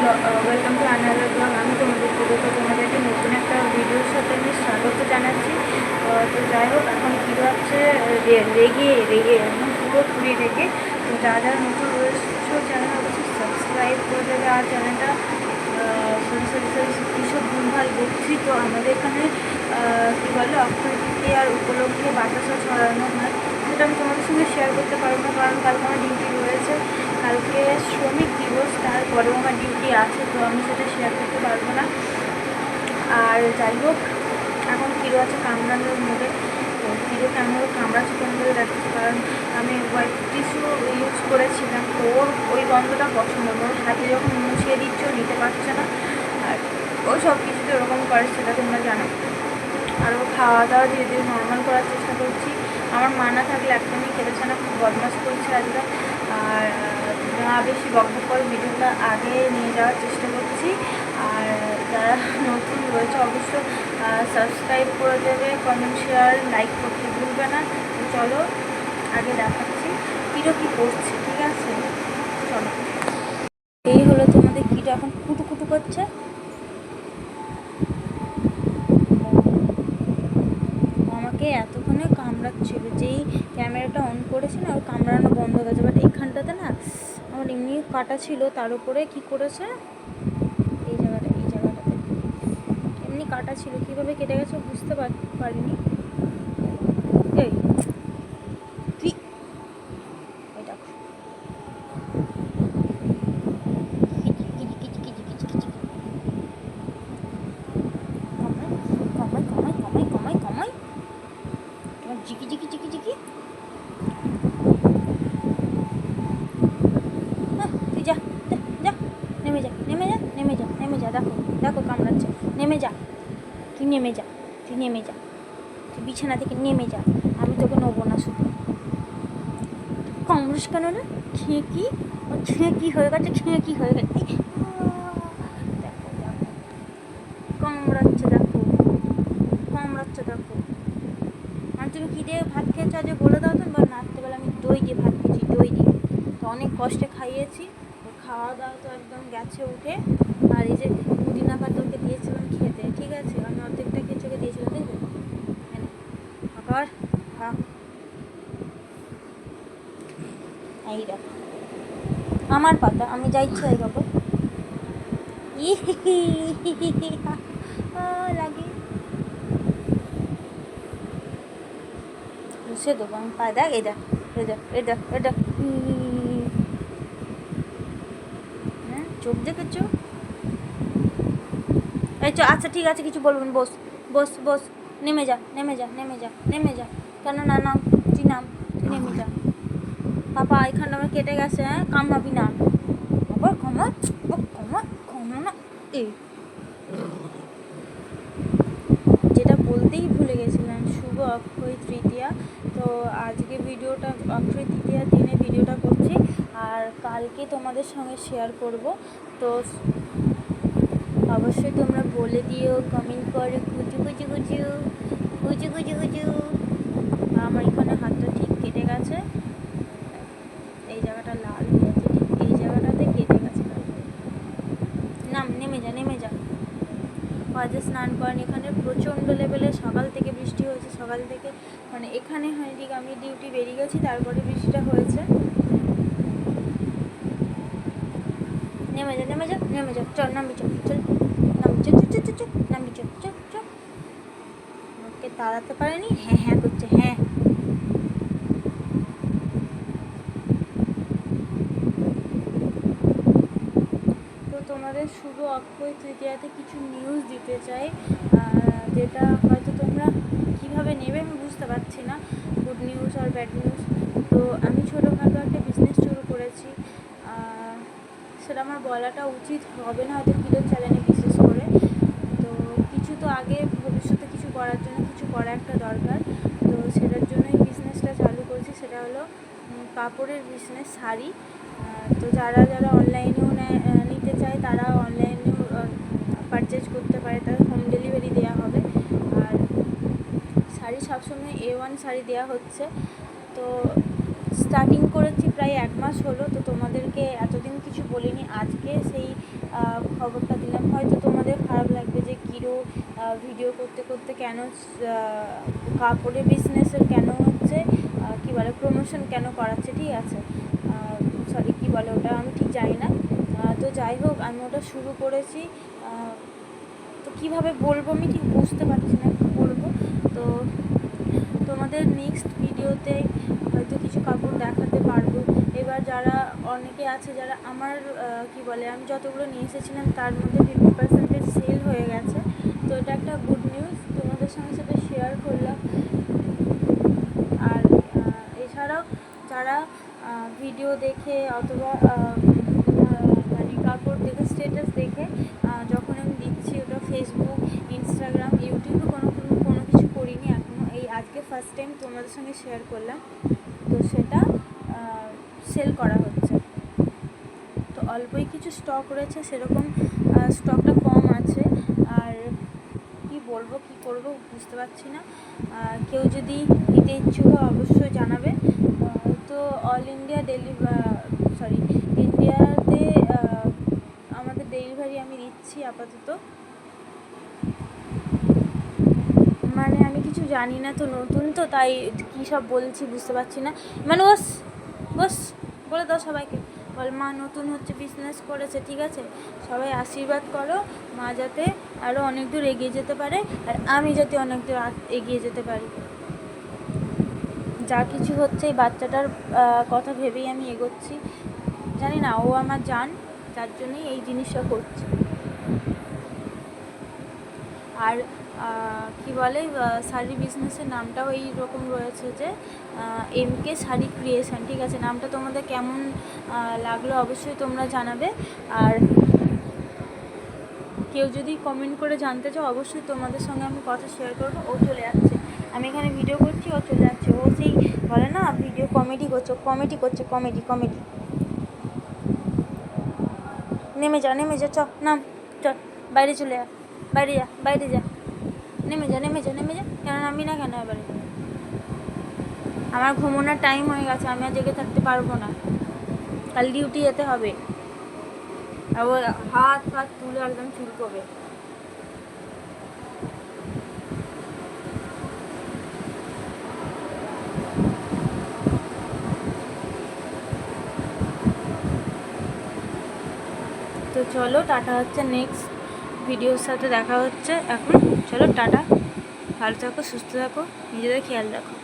Welcome to another blog. আমি তোমাদেরকে নতুন একটা ভিডিওর সাথে আমি স্বাগত জানাচ্ছি। তো যাই হোক, এখন কী হচ্ছে, রেগে একদম পুরোপুরি রেগে। তো যারা নতুন রয়েছে চ্যানেল অবশ্যই সাবস্ক্রাইব করে দেবে। আর চ্যানেলটা কীসব ভুলভাল বলছি। তো আমাদের এখানে কী বলে, অক্ষয় তৃতীয়ার উপলক্ষে বাতাসা ছড়ানো হয়, সেটা আমি তোমাদের সঙ্গে শেয়ার করতে পারবো না, কারণ কালকে আমার ডিউটি রয়েছে। কালকে শ্রমিক দিবস, তারপরেও আমার ডিউটি আছে, তো আমি সেটা শেয়ার করতে পারবো না। আর যাই হোক, এখন কিরো আছে কামড়ানোর মুখে। তো কিরোকে আমি কামড়া চিকেন করে রাখছি, কারণ আমি হোয়াইট টিস্যু ইউজ করেছিলাম। তো ওই গন্ধটা পছন্দ, ওর হাতে যখন মুছিয়ে দিচ্ছ নিতে পারছে না, আর ও সব কিছুতে ওরকম করে, সেটা তোমরা জানো। আর ও খাওয়া দাওয়া ধীরে ধীরে নর্মাল করার চেষ্টা করছি। আমার মা না থাকলে একদমই খেতেছে না, খুব বদমাশ করছে আজকে। আর না বেশি বকবক করে ভিডিওটা আগে নিয়ে যাওয়ার চেষ্টা করছি। আর যারা নতুন রয়েছে অবশ্য সাবস্ক্রাইব করে দেবে, কমেন্ট শেয়ার লাইক করতে ভুলবে না। তো চলো আগে দেখাচ্ছি কিরো কী করছে, ঠিক আছে? চলো, এই হলো তোমাদের কিরো এখন কুটু কুটু করছে। আমাকে এতক্ষণে কামড়াচ্ছিল, যেই ক্যামেরাটা অন করেছে না, ওর কামড়ানো বন্ধ হয়ে গেছে। বাট এইখানটাতে না আমার এমনি কাটা ছিল, তার উপরে কী করেছে, এই জায়গাটাতে এমনি কাটা ছিল, কীভাবে কেটে গেছে বুঝতে পারিনি। এই তুই ওই দেখো, কমাই তোমার জিকি জিকি জিকি জিকি। তুই যা যা, নেমে যা নেমে যা নেমে যা নেমে যা, দেখো দেখো কামড়াচ্ছে, নেমে যা, তুই নেমে যা, তুই নেমে যা, তুই বিছানা থেকে নেমে যা, আমি তোকে নেবো না। শুধু কামড়িস কেন রে? খেয়ে কি হয়ে গেছে, খেয়ে কি হয়ে গেছে, দেখো দেখো কামড়াচ্ছে, দেখো কামড়াচ্ছে, দেখো। আর তুমি কী দিয়ে ভাত খেয়েছো আজ বলে দাও তো। বা রাত্রেবেলা আমি দই দিয়ে ভাত খেয়েছি, দই দিয়ে। তো অনেক কষ্টে খাইয়েছি, খাওয়া দাওয়া তো একদম গেছে উঠে। আর এই যে পুদিনা পাতাকে দিয়েছিলাম খেতে, ঠিক আছে, আমি অর্ধেকটা খেয়ে দিয়েছিলাম, দেখবে আবার এই দেখো আমার পাতা, আমি যা ইচ্ছা এই খাবো। লাগে মুছে দেবো আমি পায়ে, দেখ এই দেখ হ্যাঁ, চোখ দেখেছ? এই চো, আচ্ছা ঠিক আছে, কিছু বলবেন, বস বস বস, নেমে যা নেমে যা নেমে যা নেমে যা, কেন না নাম, তুই নাম, তুই নেমে যা। পাপা এখানটা আমার কেটে গেছে, হ্যাঁ কামড়াবি না আবার, ক্ষমা না। এই যেটা বলতেই ভুলে গেছিলাম, শুভ অক্ষয় তৃতীয়া। তো আজকে ভিডিওটা অক্ষয় তৃতীয়ার দিনে ভিডিওটা করছি, আর কালকে তোমাদের সঙ্গে শেয়ার করব। তো অবশ্যই তোমরা বলে দিও, কমেন্ট করে কুচু কুচু কুচু কুচু কুচু কুচু। আমার এখানে হাতটা ঠিক কেটে গেছে, এই জায়গাটা লাল হয়ে গেছে, ঠিক এই জায়গাটাতে কেটে গেছে। নাম, নেমে যা নেমে যা। আজ স্নান করেন, এখানে প্রচণ্ড লেভেলে সকাল থেকে বৃষ্টি হয়েছে, সকাল থেকে মানে এখানে হয় ঠিক আমি ডিউটি বেরিয়ে গেছি, তারপরে বৃষ্টিটা হয়েছে। নেমে যা নেমে যা নেমে যা, চল নামবি, চল চল নামবি, চল চল চল চল নামবি, চল চল চল। আমাকে তাড়াতে পারেনি, হ্যাঁ হ্যাঁ করছে, হ্যাঁ। তো তোমাদের শুধু অক্ষয় তৃতীয়াতে কিছু নিউজ দিতে চাই, যেটা হয়তো তোমরা কীভাবে নেবে আমি বুঝতে পারছি না, গুড নিউজ আর ব্যাড নিউজ। তো আমি ছোটোখাটো একটা বিজনেস শুরু করেছি, সেটা আমার বলাটা উচিত হবে না হয়তো কিলোর চ্যানেলে বিশেষ করে। তো কিছু তো আগে ভবিষ্যতে কিছু করার জন্য কিছু করা একটা দরকার। তো সেটার জন্যই বিজনেসটা চালু করেছি, সেটা হলো কাপড়ের বিজনেস, শাড়ি। তো যারা অনলাইনেও নিতে চায় তারা অনলাইনেও পারচেজ করতে পারে, তার হোম ডেলিভারি দেওয়া হবে। আর শাড়ি সবসময় A1 শাড়ি দেওয়া হচ্ছে। তো স্টার্টিং করেছি প্রায় 1 মাস হলো, তো তোমাদেরকে এতদিন কিছু বলিনি, আজকে সেই খবরটা দিলাম। হয়তো তোমাদের খারাপ লাগবে যে কিরো ভিডিও করতে করতে কেন কাপড়ের বিজনেসের কেন হচ্ছে কী বলে প্রমোশন কেন করাচ্ছে, ঠিক আছে, সরি কী বলে ওটা আমি ঠিক জানি না। তো যাই হোক আমি ওটা শুরু করেছি, তো কীভাবে বলবো আমি ঠিক বুঝতে পারছি না কী বলবো। তো তোমাদের নেক্সট ভিডিওতে হয়তো কিছু কাপড় দেখাতে পারবো। এবার যারা অনেকে আছে যারা আমার কি বলে আমি যতগুলো নিয়ে এসেছিলাম তার মধ্যে 50% সেল হয়ে গেছে, তো এটা একটা গুড নিউজ, তোমাদের সঙ্গে সাথে শেয়ার করলাম। আর এছাড়াও যারা ভিডিও দেখে অথবা মানে কাপড় দেখে স্ট্যাটাস দেখে যখন আমি দিচ্ছি, ওটা ফেসবুক, ইনস্টাগ্রাম, ইউটিউবে কোনো কিছু করিনি এখনও, এই আজকে ফার্স্ট টাইম তোমাদের সঙ্গে শেয়ার করলাম। তো সেটা সেল করা হচ্ছে, তো অল্পই কিছু স্টক রয়েছে, সেরকম স্টকটা কম আছে। আর কি বলবো কী করবো বুঝতে পারছি না। কেউ যদি নিতে ইচ্ছুক হয় অবশ্যই জানাবে। তো অল ইন্ডিয়া ইন্ডিয়াতে আমাদের ডেলিভারি আমি দিচ্ছি আপাতত, মানে আমি কিছু জানি না তো, নতুন তো, তাই কী সব বলছি বুঝতে পারছি না। মানে বস বলে দাও সবাইকে, বল মা নতুন হচ্ছে, বিজনেস করেছে, ঠিক আছে, সবাই আশীর্বাদ করো, মা যাতে আরও অনেক দূর এগিয়ে যেতে পারে, আর আমি যাতে অনেক দূর এগিয়ে যেতে পারি। যা কিছু হচ্ছে এই বাচ্চাটার কথা ভেবেই আমি এগোচ্ছি, জানি না ও আমার জান, যার জন্যই এই জিনিসটা করছি। আর কি বলে শাড়ি বিজনেসের নামটাও এই রকম রয়েছে যে MK শাড়ি ক্রিয়েশন, ঠিক আছে, নামটা তোমাদের কেমন লাগলো অবশ্যই তোমরা জানাবে। আর কেউ যদি কমেন্ট করে জানতে চাও অবশ্যই তোমাদের সঙ্গে আমি কথা শেয়ার করবো। ও চলে যাচ্ছে, আমি এখানে ভিডিও করছি, ও চলে যাচ্ছে, ও সেই বলে না ভিডিও কমেডি করছে, কমেডি। নেমে যা চ নাম, চল বাইরে চলে যা, বাইরে যা, নেমে যা কেন নামবি না কেন? এবারে আমার ঘুমোনোর টাইম হয়ে গেছে, আমি আর জেগে থাকতে পারবো না, কাল ডিউটি যেতে হবে। আর ও হাত তুলে একদম চুলকোবে। তো চলো টাটা, হচ্ছে নেক্সট ভিডিওর সাথে দেখা হচ্ছে। এখন চলো টাটা, ভালো থাকো, সুস্থ থাকো, নিজেদের খেয়াল রাখো।